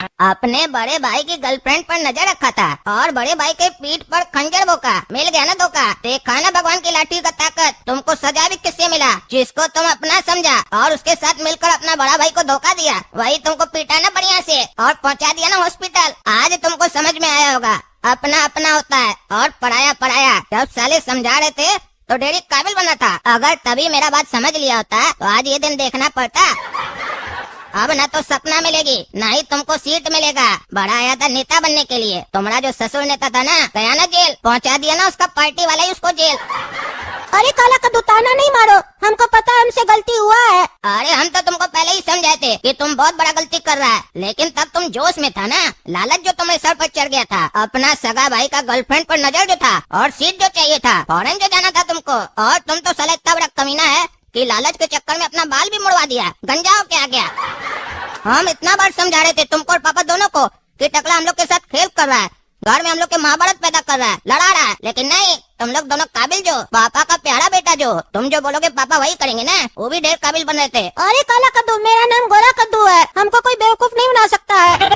अपने बड़े भाई की गर्लफ्रेंड पर नजर रखा था और बड़े भाई के पीठ पर खंजर भोंका। मिल गया ना धोखा। देखा ना भगवान की लाठी का ताकत। तुमको सजा भी किससे मिला? जिसको तुम अपना समझा और उसके साथ मिलकर अपना बड़ा भाई को धोखा दिया, वही तुमको पीटा ना बढ़िया से और पहुंचा दिया ना हॉस्पिटल। आज तुमको समझ में आया होगा अपना अपना होता है और पराया पराया। जब साले समझा रहे थे तो डेरी काबिल बना था। अगर तभी मेरा बात समझ लिया होता तो आज ये दिन देखना पड़ता। अब ना तो सपना मिलेगी ना ही तुमको सीट मिलेगा। बड़ा आया था नेता बनने के लिए। तुम्हारा जो ससुर नेता था ना, गया ना जेल, पहुंचा दिया ना उसका पार्टी वाला ही उसको जेल। अरे काला कद्दू ताना नहीं मारो, हमको पता है हमसे गलती हुआ है। अरे हम तो तुमको पहले ही समझाए थे कि तुम बहुत बड़ा गलती कर रहा है, लेकिन तब तुम जोश में था ना। लालच जो तुम्हारे सर पर चढ़ गया था। अपना सगा भाई का गर्लफ्रेंड पर नजर जो था और सीट जो चाहिए था, फौरन जो जाना था तुमको। और तुम तो साला इतना बड़ा कमीना है कि लालच के चक्कर में अपना बाल भी मुड़वा दिया। गंजा हो के आ गया। हम इतना बार समझा रहे थे तुमको और पापा दोनों को कि टकला हम लोग के साथ खेल कर रहा है, घर में हम लोग के महाभारत पैदा कर रहा है, लड़ा रहा है। लेकिन नहीं, तुम लोग दोनों काबिल जो, पापा का प्यारा बेटा जो, तुम जो बोलोगे पापा वही करेंगे ना, वो भी ढेर काबिल बन रहे थे। अरे काला कद्दू, मेरा नाम गोरा कद्दू है, हमको कोई बेवकूफ नहीं बना सकता है।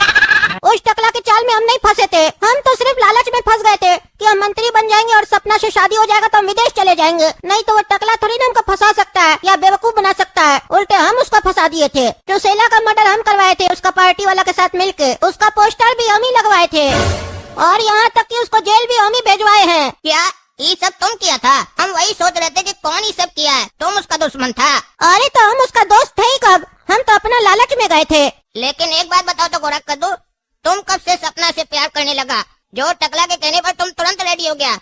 उस टकला के चाल में हम नहीं फंसे थे। हम तो सिर्फ लालच में फंस गए थे कि हम मंत्री बन जाएंगे और सपना से शादी हो जाएगा तो हम विदेश चले जाएंगे। नहीं तो वो टकला थोड़ी ना हमको फंसा सकता है या बेवकूफ बना सकता है। उल्टे हम उसको फंसा दिए थे। जो सेला का मर्डर हम करवाए थे उसका पार्टी वाला के साथ मिलके, उसका पोस्टर भी हम ही लगवाए थे और यहाँ तक कि उसको जेल भी हम ही भेजवाए हैं। क्या ये सब तुम किया था? हम वही सोच रहे थे कि कौन ये सब किया है। तुम उसका दुश्मन था। अरे तो हम उसका दोस्त थे ही कब, हम तो अपना लालच में गए थे। लेकिन एक बात बताओ तो गोरा कद्दू, तुम कब से सपना से प्यार करने लगा? जो टकला के कहने पर तुम तुरंत रेडी हो गया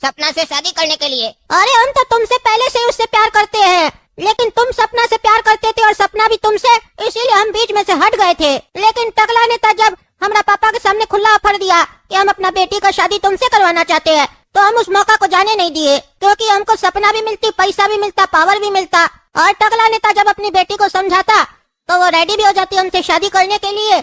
सपना से शादी करने के लिए। अरे हम तो तुमसे पहले से उससे प्यार करते हैं, लेकिन तुम सपना से प्यार करते थे और सपना भी तुमसे, इसीलिए हम बीच में से हट गए थे। लेकिन टकला ने था जब हमारा पापा के सामने खुला ऑफर दिया कि हम अपना बेटी का शादी तुमसे करवाना चाहते हैं, तो हम उस मौका को जाने नहीं दिए, क्योंकि हमको सपना भी मिलती, पैसा भी मिलता, पावर भी मिलता। और टकला नेता जब अपनी बेटी को समझाता तो वो रेडी भी हो जाती हमसे शादी करने के लिए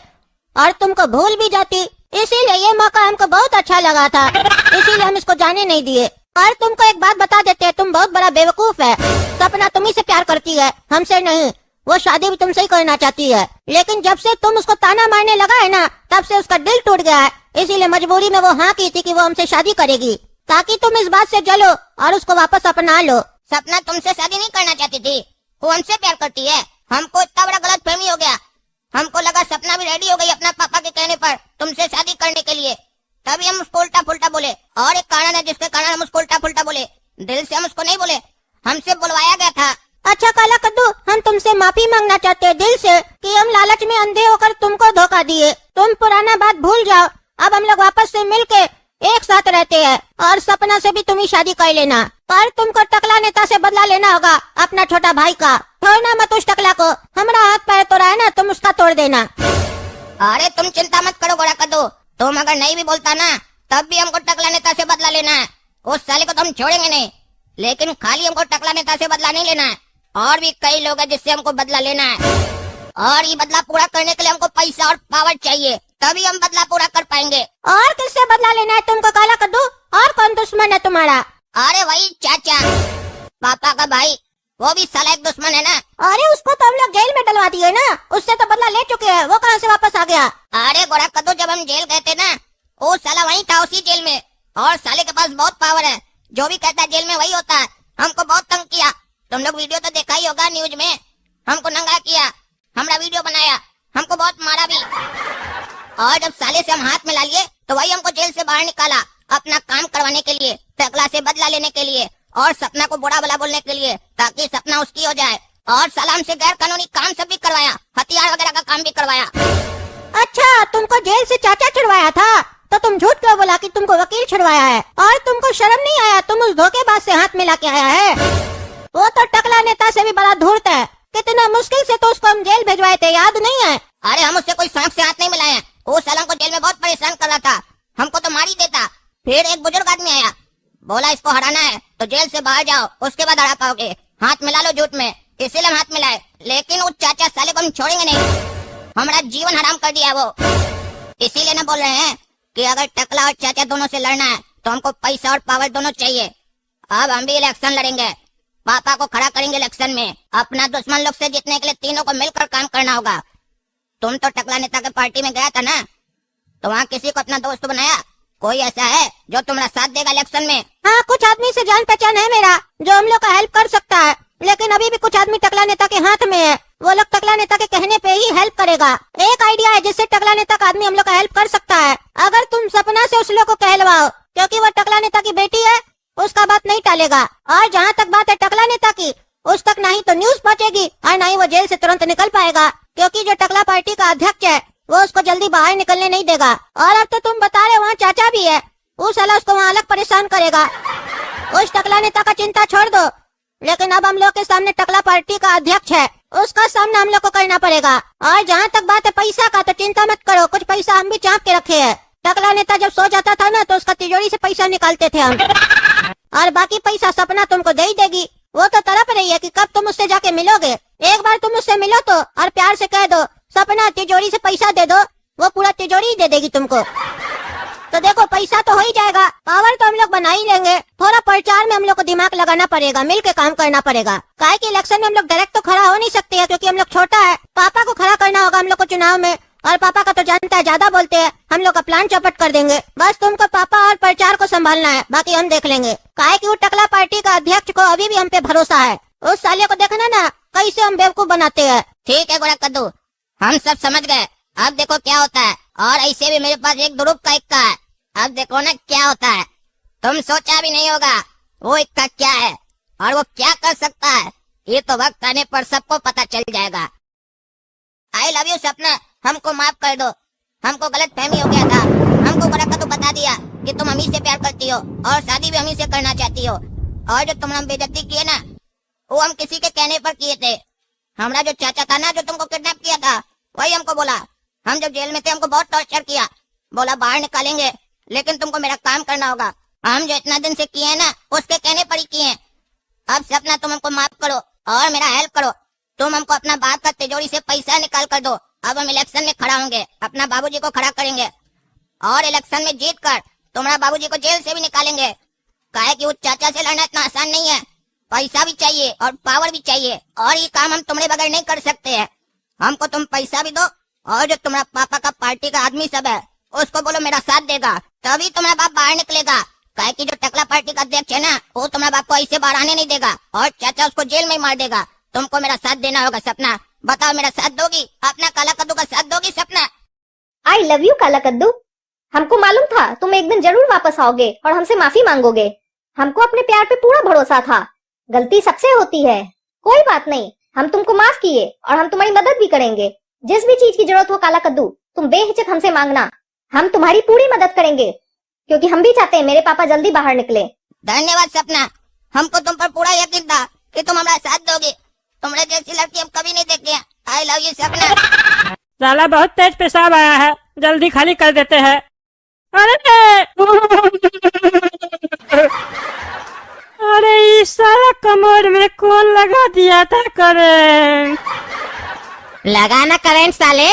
और तुमको भूल भी जाती। इसीलिए ये मौका हमको बहुत अच्छा लगा था, इसीलिए हम इसको जाने नहीं दिए। और तुमको एक बात बता देते हैं, तुम बहुत बड़ा बेवकूफ है। सपना तुम्ही से प्यार करती है, हमसे नहीं। वो शादी भी तुमसे ही करना चाहती है, लेकिन जब से तुम उसको ताना मारने लगा है ना, तब से उसका दिल टूट गया है। इसीलिए मजबूरी में वो हाँ की थी कि वो हमसे शादी करेगी, ताकि तुम इस बात से जलो और उसको वापस अपना लो। सपना तुमसे शादी नहीं करना चाहती थी, वो हमसे प्यार करती है। हमको इतना बड़ा गलत फहमी हो गया। हमको लगा सपना भी रेडी हो गई अपना पापा के कहने पर तुमसे शादी करने के लिए, तभी हम उसको उल्टा फुल्टा बोले। और एक कारण है जिसके कारण हम उसको उल्टा फुल्टा बोले। दिल से हम उसको नहीं बोले, हमसे बुलवाया गया था। अच्छा काला कद्दू, हम तुमसे माफी मांगना चाहते हैं दिल से कि हम लालच में अंधे होकर तुमको धोखा दिए। तुम पुराना बात भूल जाओ। अब हम लोग वापस से मिलके एक साथ रहते हैं और सपना से भी तुम ही शादी कर लेना। पर तुमको टकला नेता से बदला लेना होगा, अपना छोटा भाई का। छोड़ना मत उस टकला को। हमारा हाथ पैर तोड़ा है ना, तुम उसका तोड़ देना। अरे तुम चिंता मत करो गोरा कद्दू, तुम अगर नहीं भी बोलता ना, तब भी हमको टकला नेता से बदला लेना है। उस साले को तो हम छोड़ेंगे नहीं, लेकिन खाली हमको टकला नेता से बदला नहीं लेना है। और भी कई लोग हैं जिससे हमको बदला लेना है, और ये बदला पूरा करने के लिए हमको पैसा और पावर चाहिए, तभी हम बदला पूरा कर पाएंगे। और किससे बदला लेना है तुमको काला कद्दू? और कौन दुश्मन है तुम्हारा? अरे वही चाचा, पापा का भाई, वो भी साला एक दुश्मन है ना। अरे उसको तो हम लोग जेल में डलवा दिए ना, उससे तो बदला ले चुके हैं। वो कहाँ से वापस आ गया? अरे गोरा कद्दू, जब हम जेल गए थे ना, वो साला वहीं था उसी जेल में। और साले के पास बहुत पावर है, जो भी कहता है जेल में वही होता है। हमको बहुत तंग किया, तुम लोग वीडियो तो देखा ही होगा न्यूज में। हमको नंगा किया, हमारा वीडियो बनाया, हमको बहुत मारा भी। और जब साले से हम हाथ मिला लिए तो वही हमको जेल से बाहर निकाला, अपना काम करवाने के लिए, टकला से बदला लेने के लिए और सपना को बुरा भला बोलने के लिए, ताकि सपना उसकी हो जाए। और सलाम से गैर कानूनी काम सब भी करवाया, हथियार वगैरह का काम भी करवाया। अच्छा, तुमको जेल से चाचा छुड़वाया था, तो तुम झूठ क्यों बोला कि तुमको वकील छुड़वाया है? और तुमको शर्म नहीं आया? तुम उस धोखेबाज से हाथ मिला के आया है। वो तो टकला नेता से भी बड़ा धूर्त है। कितना मुश्किल से तो उसको हम जेल भेजवाए थे, याद नहीं है? अरे हम उससे कोई शौक से हाथ नहीं मिलाए हैं। वो साला को जेल में बहुत परेशान कर रहा था, हमको तो मार ही देता। फिर एक बुजुर्ग आदमी आया, बोला इसको हराना है तो जेल से बाहर जाओ, उसके बाद हरा पाओगे, हाथ मिला लो झूठ में। इसीलिए हम हाथ मिलाए। लेकिन उस चाचा साले को हम छोड़ेंगे नहीं, हमारा जीवन हराम कर दिया वो। इसीलिए ना बोल रहे हैं कि अगर टकला और चाचा दोनों से लड़ना है तो हमको पैसा और पावर दोनों चाहिए। अब हम भी इलेक्शन लड़ेंगे, पापा को खड़ा करेंगे इलेक्शन में। अपना दुश्मन लोग से जीतने के लिए तीनों को मिलकर काम करना होगा। तुम तो टकला नेता के पार्टी में गया था ना, तो वहाँ किसी को अपना दोस्त बनाया? कोई ऐसा है जो तुम्हारा साथ देगा इलेक्शन में? हाँ, कुछ आदमी से जान पहचान है मेरा जो हम लोग का हेल्प कर सकता है, लेकिन अभी भी कुछ आदमी टकला नेता के हाथ में है। वो लोग टकला नेता के कहने पे ही हेल्प करेगा। एक आइडिया है जिससे टकला नेता का आदमी हम लोग का हेल्प कर सकता है। अगर तुम सपना से उस लोग को कहलवाओ, क्योंकि वो टकला नेता की बेटी है, उसका बात नहीं टालेगा। और जहाँ तक बात है टकला नेता की, उस तक नहीं तो न्यूज पहुँचेगी और नहीं वो जेल से तुरंत निकल पाएगा, क्योंकि जो टकला पार्टी का अध्यक्ष है वो उसको जल्दी बाहर निकलने नहीं देगा। और अब तो तुम बता रहे वहाँ चाचा भी है, उस साला उसको वहाँ अलग परेशान करेगा। उस टकला नेता का चिंता छोड़ दो, लेकिन अब हम लोग के सामने टकला पार्टी का अध्यक्ष है, उसका सामना हम लोग को करना पड़ेगा। और जहाँ तक बात है पैसा का, तो चिंता मत करो, कुछ पैसा हम भी चाप के रखे हैं। टकला नेता जब सो जाता था ना, तो उसका तिजोरी से पैसा निकालते थे हम, और बाकी पैसा सपना तुमको दे ही देगी। वो तो तड़प रही है कि कब तुम उससे जाके मिलोगे। एक बार तुम उससे मिलो तो और प्यार से कह दो सपना तिजोरी से पैसा दे दो, वो पूरा तिजोरी ही दे देगी तुमको। तो देखो पैसा तो हो ही जाएगा, पावर तो हम लोग बना ही लेंगे। थोड़ा प्रचार में हम लोग को दिमाग लगाना पड़ेगा, मिल के काम करना पड़ेगा। काहे कि इलेक्शन में हम लोग डायरेक्ट तो खड़ा हो नहीं सकते हैं, क्योंकि हम लोग छोटा है। पापा को खड़ा करना होगा हम लोग को चुनाव में, और पापा का तो जानता है ज्यादा बोलते हैं, हम लोग का प्लान चौपट कर देंगे। बस तुमको पापा और प्रचार को संभालना है, बाकी हम देख लेंगे। काहे कि वो टकला पार्टी का अध्यक्ष को अभी भी हम पे भरोसा है। उस साले को देखना ना कैसे हम बेवकूफ बनाते हैं। ठीक है गोरा कद्दू, हम सब समझ गए। अब देखो क्या होता है। और ऐसे भी मेरे पास एक दुरुप का इक्का है, अब देखो ना क्या होता है। तुम सोचा भी नहीं होगा वो इक्का क्या है और वो क्या कर सकता है। ये तो वक्त आने पर सबको पता चल जाएगा। आई लव यू सपना, हमको माफ कर दो, हमको गलत फहमी हो गया था। हमको गोरा कद्दू बता दिया कि तुम हम ही से प्यार करती हो और शादी भी हम ही से करना चाहती हो। और जो तुमने बेइज्जती किए ना, वो हम किसी के कहने पर किए थे। हमारा जो चाचा था ना, जो तुमको किडनैप किया था, वही हमको बोला। हम जब जेल में थे हमको बहुत टॉर्चर किया, बोला बाहर निकालेंगे, लेकिन तुमको मेरा काम करना होगा। हम जो इतना दिन से किए हैं ना, उसके कहने पर ही किए। अब सपना तुम हमको माफ करो और मेरा हेल्प करो। तुम हमको अपना बाप का तिजोरी से पैसा निकाल कर दो। अब हम इलेक्शन में खड़ा होंगे, अपना बाबूजी को खड़ा करेंगे और इलेक्शन में जीत कर तुम्हारा बाबूजी को जेल से भी निकालेंगे। काहे कि उस चाचा से लड़ना इतना आसान नहीं है। पैसा भी चाहिए और पावर भी चाहिए, और ये काम हम तुम्हारे बगैर नहीं कर सकते हैं। हमको तुम पैसा भी दो, और जो तुम्हारा पापा का पार्टी का आदमी सब है उसको बोलो मेरा साथ देगा, तभी तुम्हारा बाप बाहर निकलेगा। काहे कि जो टकला पार्टी का अध्यक्ष है ना, वो तुम्हारा बाप को ऐसे बाहर आने नहीं देगा और चाचा उसको जेल में ही मार देगा। तुमको मेरा साथ देना होगा सपना, बताओ मेरा साथ दोगी? अपना काला कद्दू का साथ दोगी सपना? आई लव यू काला कद्दू। हमको मालूम था तुम एक दिन जरूर वापस आओगे और हमसे माफी मांगोगे। हमको अपने प्यार पे पूरा भरोसा था। गलती सबसे होती है, कोई बात नहीं, हम तुमको माफ किए और हम तुम्हारी मदद भी करेंगे। जिस भी चीज की जरूरत हो काला कद्दू, तुम बेहिचक हमसे मांगना, हम तुम्हारी पूरी मदद करेंगे, क्योंकि हम भी चाहते हैं मेरे पापा जल्दी बाहर निकले। धन्यवाद सपना, हमको तुम पर पूरा यकीन था कि तुम हमारा साथ दोगे। तुम्हारे जैसी लड़की हम कभी नहीं देखे। आई लव यू सपना। साला बहुत तेज पेशाब आया है, जल्दी खाली कर देते हैं। अरे इस साला कमर में कौन लगा दिया था करंट? लगाना करंट साले,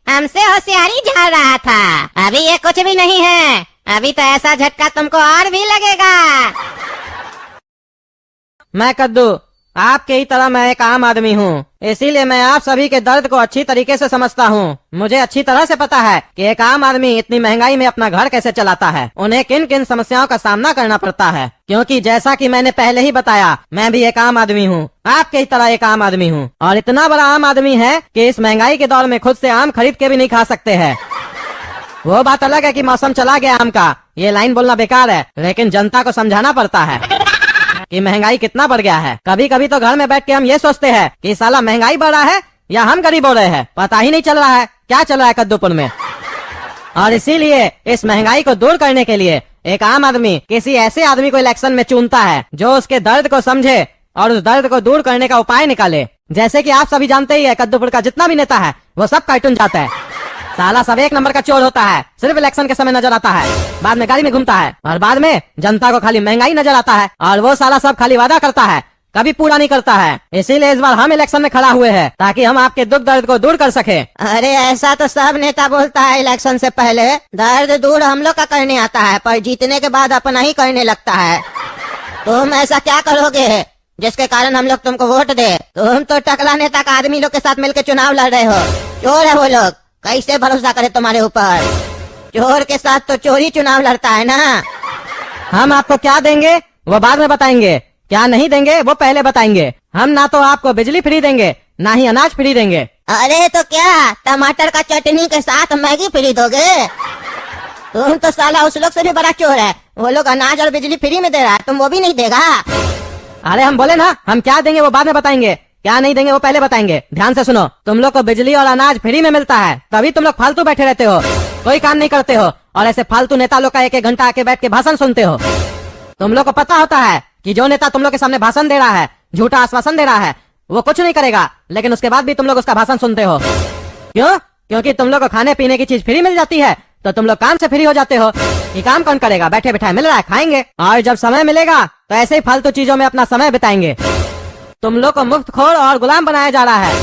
हमसे होशियारी झाड़ रहा था। अभी ये कुछ भी नहीं है, अभी तो ऐसा झटका तुमको और भी लगेगा। मैं कद्दू, आपके ही तरह मैं एक आम आदमी हूँ, इसीलिए मैं आप सभी के दर्द को अच्छी तरीके से समझता हूँ। मुझे अच्छी तरह से पता है कि एक आम आदमी इतनी महंगाई में अपना घर कैसे चलाता है, उन्हें किन किन समस्याओं का सामना करना पड़ता है। क्योंकि जैसा कि मैंने पहले ही बताया, मैं भी एक आम आदमी हूँ, आपके ही तरह एक आम आदमी हूँ, और इतना बड़ा आम आदमी है कि इस महंगाई के दौर में खुद से आम खरीद के भी नहीं खा सकते हैं। वो बात अलग है कि मौसम चला गया आम का, ये लाइन बोलना बेकार है, लेकिन जनता को समझाना पड़ता है कि महंगाई कितना बढ़ गया है। कभी कभी तो घर में बैठ के हम ये सोचते हैं कि साला महंगाई बढ़ रहा है या हम गरीब हो रहे हैं, पता ही नहीं चल रहा है क्या चल रहा है कद्दूपुर में। और इसीलिए इस महंगाई को दूर करने के लिए एक आम आदमी किसी ऐसे आदमी को इलेक्शन में चुनता है जो उसके दर्द को समझे और उस दर्द को दूर करने का उपाय निकाले। जैसे कि आप सभी जानते ही है, कद्दूपुर का जितना भी नेता है वो सब कार्टून जाता है। साला सब एक नंबर का चोर होता है, सिर्फ इलेक्शन के समय नजर आता है, बाद में गाड़ी में घूमता है और बाद में जनता को खाली महंगाई नजर आता है। और वो साला सब खाली वादा करता है, कभी पूरा नहीं करता है। इसीलिए इस बार हम इलेक्शन में खड़ा हुए हैं ताकि हम आपके दुख दर्द को दूर कर सके। अरे ऐसा तो सब नेता बोलता है इलेक्शन से पहले, दर्द दूर हम लोग का करने आता है, पर जीतने के बाद अपना ही करने लगता है। तुम ऐसा क्या करोगे जिसके कारण हम लोग तुमको वोट दे। तुम तो टकला नेता का आदमी लोग के साथ मिलकर चुनाव लड़ रहे हो। चोर है वो लोग, कैसे भरोसा करे तुम्हारे ऊपर। चोर के साथ तो चोरी चुनाव लड़ता है ना। हम आपको क्या देंगे वो बाद में बताएंगे, क्या नहीं देंगे वो पहले बताएंगे। हम ना तो आपको बिजली फ्री देंगे, ना ही अनाज फ्री देंगे। अरे तो क्या टमाटर का चटनी के साथ मैगी फ्री दोगे? तुम तो साला उस लोग से भी बड़ा चोर है। वो लोग अनाज और बिजली फ्री में दे रहा है, तुम वो भी नहीं देगा। अरे हम बोले ना, हम क्या देंगे वो बाद में बताएंगे, क्या नहीं देंगे वो पहले बताएंगे। ध्यान से सुनो, तुम लोग को बिजली और अनाज फ्री में मिलता है, तभी तुम लोग फालतू बैठे रहते हो, कोई काम नहीं करते हो और ऐसे फालतू नेता लोग का एक एक घंटा आके बैठ के भाषण सुनते हो। तुम लोग को पता होता है कि जो नेता तुम लोग के सामने भाषण दे रहा है, झूठा आश्वासन दे रहा है, वो कुछ नहीं करेगा, लेकिन उसके बाद भी तुम लोग उसका भाषण सुनते हो। क्यों? क्योंकि तुम लोग को खाने पीने की चीज फ्री मिल जाती है, तो तुम लोग काम से फ्री हो जाते हो। ये काम कौन करेगा? बैठे बैठाए मिल रहा है, खाएंगे, और जब समय मिलेगा तो ऐसे ही फालतू चीजों में अपना समय बिताएंगे। तुम लोग को मुफ्तखोर और गुलाम बनाया जा रहा है,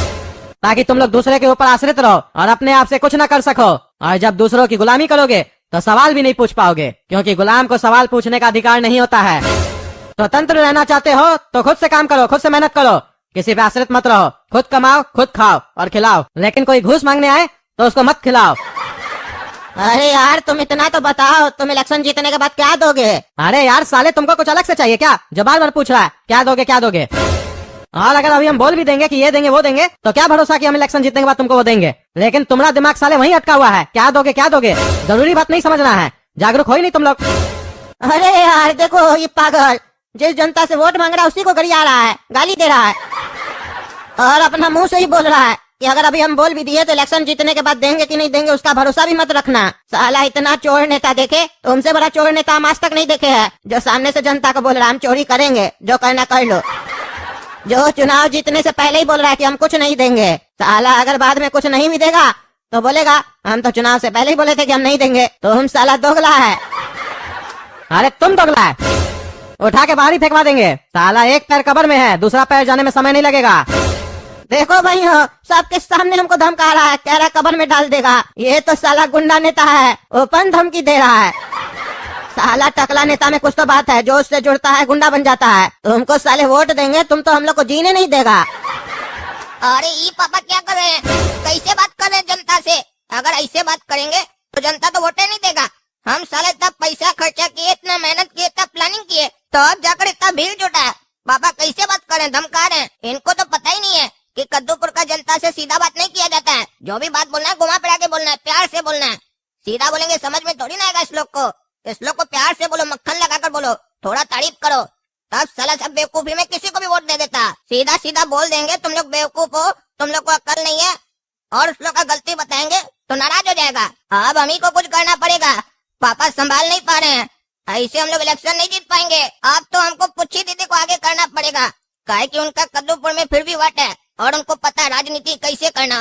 ताकि तुम लोग दूसरे के ऊपर आश्रित रहो और अपने आप से कुछ न कर सको। और जब दूसरों की गुलामी करोगे तो सवाल भी नहीं पूछ पाओगे, क्योंकि गुलाम को सवाल पूछने का अधिकार नहीं होता है। स्वतंत्र रहना चाहते हो तो खुद से काम करो, खुद से मेहनत करो, किसी पे आश्रित मत रहो। खुद कमाओ, खुद खाओ और खिलाओ, लेकिन कोई घूस मांगने आए तो उसको मत खिलाओ। अरे यार तुम इतना तो बताओ, तुम इलेक्शन जीतने के बाद क्या दोगे? अरे यार साले, तुमको कुछ अलग से चाहिए क्या? जो बार बार पूछ रहा है क्या दोगे क्या दोगे। और अगर अभी हम बोल भी देंगे कि ये देंगे वो देंगे, तो क्या भरोसा कि हम इलेक्शन जीतने के बाद तुमको वो देंगे। लेकिन तुम्हारा दिमाग साले वहीं अटका हुआ है, क्या दोगे क्या दोगे। जरूरी बात नहीं समझना है, जागरूक हो ही नहीं तुम लोग। अरे यार देखो ये पागल, जिस जनता से वोट मांग रहा है उसी को गरिया रहा है, गाली दे रहा है, और अपना मुंह से ही बोल रहा है कि अगर अभी हम बोल भी दिए तो इलेक्शन जीतने के बाद देंगे कि नहीं देंगे उसका भरोसा भी मत रखना। साला इतना चोर नेता देखे, तुमसे बड़ा चोर नेता हम आज तक नहीं देखे हैं, जो सामने से जनता को बोल रहा है हम चोरी करेंगे, जो करना कर लो। जो चुनाव जीतने से पहले ही बोल रहा है कि हम कुछ नहीं देंगे। साला अगर बाद में कुछ नहीं भी देगा तो बोलेगा हम तो चुनाव से पहले ही बोले थे कि हम नहीं देंगे। तो हम साला दोगला है। अरे तुम दोगला है, उठा के बाहर ही फेंकवा देंगे। साला एक पैर कब्र में है, दूसरा पैर जाने में समय नहीं लगेगा। देखो भाई हो, सबके सामने हमको धमका रहा है, कह रहा है कब्र में डाल देगा। ये तो साला गुंडा नेता है, ओपन धमकी दे रहा है। साला टकला नेता में कुछ तो बात है, जो उससे जुड़ता है गुंडा बन जाता है। तुमको साले वोट देंगे, तुम तो हम लोग को जीने नहीं देगा। अरे ये पापा क्या कर रहे हैं, कैसे बात कर रहे हैं जनता से? अगर ऐसे बात करेंगे तो जनता तो वोटे नहीं देगा। हम साले इतना पैसा खर्चा किए, इतना मेहनत किए, इतना प्लानिंग किए, तो अब जाकर इतना भीड़ जुटा है। पापा कैसे बात कर रहे हैं, धमका रहे हैं। इनको तो पता ही नहीं है कि कद्दूपुर का जनता से सीधा बात नहीं किया जाता है। जो भी बात बोलना है घुमा फिरा के बोलना है, प्यार से बोलना है। सीधा बोलेंगे समझ में थोड़ी ना आएगा इस लोग को। इस लोग को प्यार से बोलो, मक्खन लगाकर बोलो, थोड़ा तारीफ करो, तब साला सब बेवकूफी में किसी को भी वोट दे देता। सीधा सीधा बोल देंगे तुम लोग बेवकूफ हो, तुम लोग को अक्ल नहीं है, और उस लोग का गलती बताएंगे तो नाराज हो जाएगा। अब हम ही को कुछ करना पड़ेगा, पापा संभाल नहीं पा रहे हैं, ऐसे हम लोग इलेक्शन नहीं जीत पाएंगे। अब तो हमको पुच्छी दीदी को आगे करना पड़ेगा, काहे कि उनका कद्दूपुर में फिर भी वोट है और उनको पता है राजनीति कैसे करना।